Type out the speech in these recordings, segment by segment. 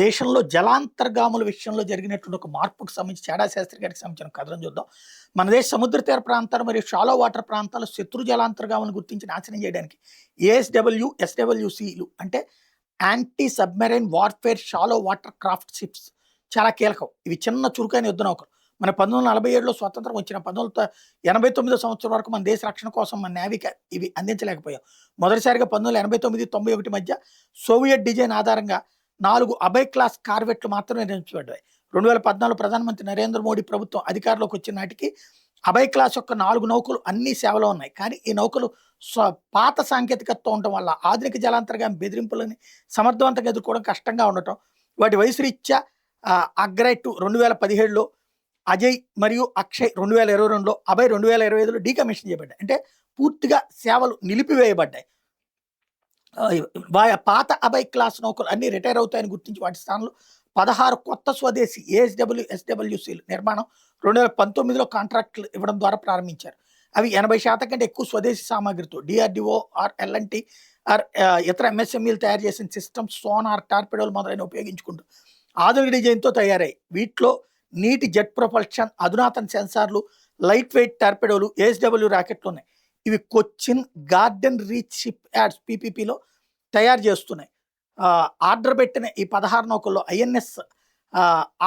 దేశంలో జలాంతర్గాముల విషయంలో జరిగినటువంటి ఒక మార్పుకు సంబంధించి చాడా శాస్త్రి గారికి సంబంధించిన కథనం చూద్దాం. మన దేశ సముద్ర తీర ప్రాంతాలు మరియు షాలో వాటర్ ప్రాంతాల్లో శత్రు జలాంతర్గాములను గుర్తించి నాశనం చేయడానికి ఏఎస్డబ్ల్యూ, ఎస్డబ్ల్యూసీలు అంటే anti submarine warfare shallow water craft ships చాలా కీలకం. ఇవి చిన్న చురుకైన యుద్ధ నౌకలు. మన 1947లో స్వతంత్రం వచ్చిన 1989 సంవత్సరం వరకు మన దేశ రక్షణ కోసం మన నేవీకి ఇవి అందించలేకపోయాం. మొదటిసారిగా 1989-91 మధ్య సోవియట్ డిజైన్ ఆధారంగా 4 అభయ్ క్లాస్ కార్వెట్లు మాత్రమే నిర్మించబడ్డాయి. 2014 ప్రధానమంత్రి నరేంద్ర మోడీ ప్రభుత్వం అధికారంలోకి వచ్చిన నాటికి అభయ్ క్లాస్ యొక్క 4 నౌకలు అన్ని సేవలో ఉన్నాయి. కానీ ఈ నౌకలు పాత సాంకేతికతతో ఉండటం వల్ల ఆధునిక జలాంతర్గామి బెదిరింపులని సమర్థవంతంగా ఎదుర్కోవడం కష్టంగా ఉండటం, వాటి వయసు రీత్యా అగ్రైట్ 2017లో, అజయ్ మరియు అక్షయ్ 2022లో, అభయ్ 2025లో డీకమిషన్ చేయబడ్డాయి. అంటే పూర్తిగా సేవలు నిలిపివేయబడ్డాయి. పాత అభయ్ క్లాస్ నౌకలు అన్ని రిటైర్ అవుతాయని గుర్తించి వాటి స్థానంలో 16 కొత్త స్వదేశీ ఏఎస్డబ్ల్యూ, ఎస్డబ్ల్యూసీలు నిర్మాణం 2019లో కాంట్రాక్టులు ఇవ్వడం ద్వారా ప్రారంభించారు. అవి 80% కంటే ఎక్కువ స్వదేశీ సామాగ్రితో డిఆర్డిఓ ఆర్ ఎల్ఎన్టీ ఆర్ ఇతర ఎంఎస్ఎంఈలు తయారు చేసిన సిస్టమ్స్, సోనార్, టార్పెడోలు మొదలైన ఉపయోగించుకుంటూ ఆధునిక డిజైన్తో తయారయ్యాయి. వీటిలో నీటి జెట్ ప్రొపల్షన్, అధునాతన సెన్సార్లు, లైట్ వెయిట్ టార్పెడోలు, ఏఎస్డబ్ల్యూ రాకెట్లు ఉన్నాయి. ఇవి Cochin Garden Reach Shipyards పీపీపీలో తయారు చేస్తున్నాయి. ఆర్డర్ పెట్టిన ఈ 16 నౌకల్లో ఐఎన్ఎస్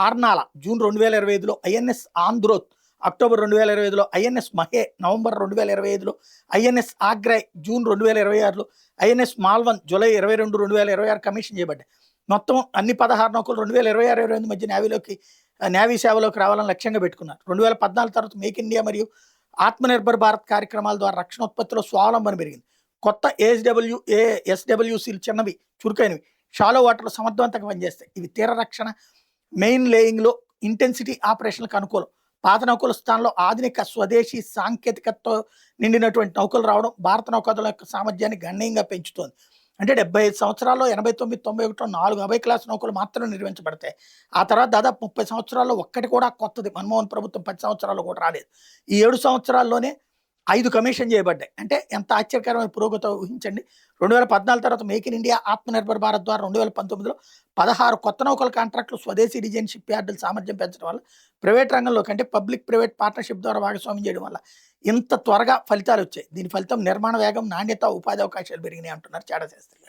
ఆర్నాల జూన్ 2025లో, ఐఎన్ఎస్ ఆంధ్రోత్ అక్టోబర్ 2025లో, ఐఎన్ఎస్ మహే నవంబర్ 2025లో, ఐఎన్ఎస్ ఆగ్రాయ్ జూన్ 2026లో, ఐఎన్ఎస్ మాల్వన్ జూలై 22, 2026 కమిషన్ చేయబడ్డాయి. మొత్తం అన్ని 16 నౌకలు 2026-28 మధ్య నేవీ సేవలోకి రావాలని లక్ష్యంగా పెట్టుకున్నారు. 2014 తర్వాత మేక్ ఇండియా మరియు ఆత్మనిర్భర్ భారత్ కార్యక్రమాల ద్వారా రక్షణ ఉత్పత్తిలో స్వావలంబన పెరిగింది. కొత్త ఏఎస్డబ్ల్యూ, ఎస్డబ్ల్యూసీలు చిన్నవి, చురుకైనవి, షాలో వాటర్లో సమర్థవంతంగా పనిచేస్తాయి. ఇవి తీర రక్షణ, మెయిన్ లేయింగ్లో ఇంటెన్సిటీ ఆపరేషన్లకు అనుకూలం. పాత నౌకల స్థానంలో ఆధునిక స్వదేశీ సాంకేతికతతో నిండినటువంటి నౌకలు రావడం భారత నౌకాదళం యొక్క సామర్థ్యాన్ని గణనీయంగా పెంచుతోంది. అంటే 75 సంవత్సరాల్లో 89-91లో 4 అభయ్ క్లాస్ నౌకలు మాత్రమే నిర్మించబడతాయి. ఆ తర్వాత దాదాపు 30 సంవత్సరాల్లో ఒక్కటి కూడా కొత్తది మన్మోహన్ ప్రభుత్వం 10 సంవత్సరాల్లో కూడా రాలేదు. ఈ 7 సంవత్సరాల్లోనే 5 కమిషన్ చేయబడ్డాయి. అంటే ఎంత ఆశ్చర్యకరమైన పురోగతి ఊహించండి. 2014 తర్వాత make in India, Atmanirbhar Bharat ద్వారా 2019లో 16 కొత్త నౌకల కాంట్రాక్టులు స్వదేశీ డిజైన్ షిప్ యార్డుల సామర్థ్యం పెంచడం వల్ల, ప్రైవేట్ రంగంలో కంటే పబ్లిక్ ప్రైవేట్ పార్ట్నర్షిప్ ద్వారా భాగస్వామ్యం చేయడం వల్ల ఇంత త్వరగా ఫలితాలు వచ్చాయి. దీని ఫలితం నిర్మాణ వేగం, నాణ్యత, ఉపాధి అవకాశాలు పెరిగినాయి అంటున్నారు చాడా శాస్త్రి.